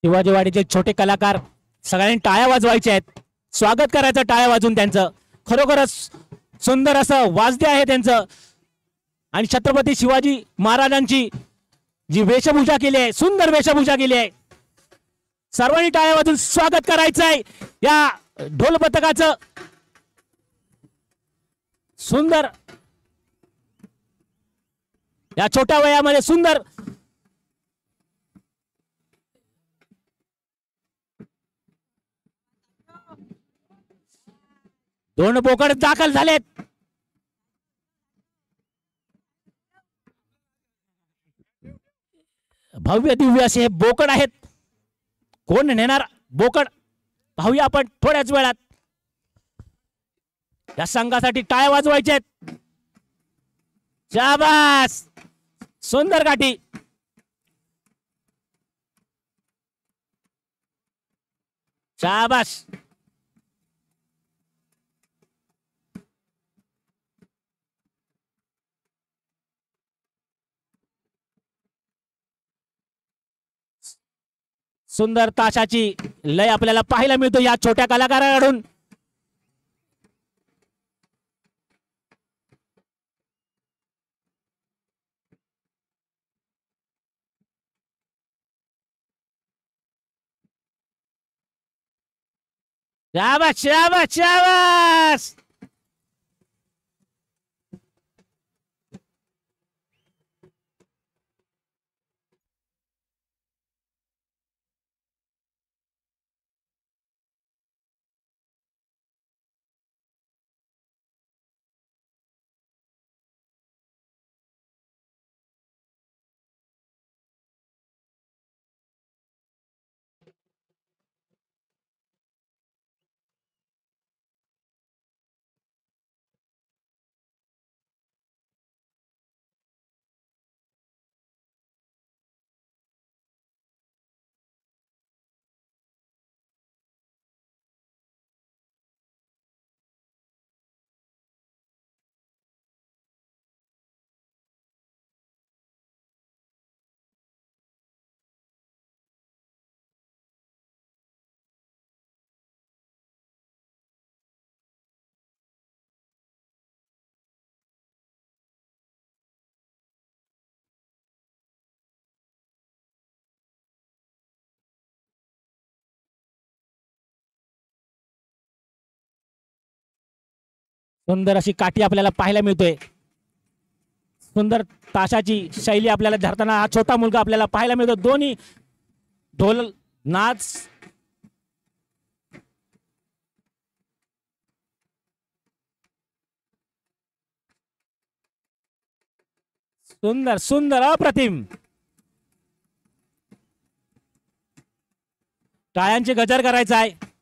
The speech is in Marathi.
शिवाजीवाडीचे छोटे कलाकार सगळ्यांनी टाळ्या वाजवायच्या आहेत, स्वागत करायचं टाळ्या वाजून त्यांचं. खरोखरच सुंदर असं वाद्य आहे त्यांचं. आणि छत्रपती शिवाजी महाराजांची जी वेशभूषा केली आहे, सुंदर वेशभूषा केली आहे. सर्वांनी टाळ्या वाजून स्वागत करायचं आहे या ढोल पथकाचं. सुंदर या छोट्या वयामध्ये सुंदर दोन बोकड दाखल झालेत. भव्य दिव्य असे हे बोकड आहेत. कोण नेणार बोकड पाहूया आपण थोड्याच वेळात. या संघासाठी टाळ्या वाजवायचे आहेत. शाबास, सुंदर गाठी. शाबास. सुंदर ताशाची लय आपल्याला पाहायला मिळतो या छोट्या कलाकाराकडून. शाबास शाबास शाबास. सुंदर अशी काठी आपल्याला पाहायला मिळतोय. सुंदर ताशाची शैली आपल्याला धरताना हा छोटा मुलगा आपल्याला पाहायला मिळतो. दोन्ही ढोल नाच सुंदर सुंदर अप्रतिम. टाळ्यांचे गजर करायचा आहे.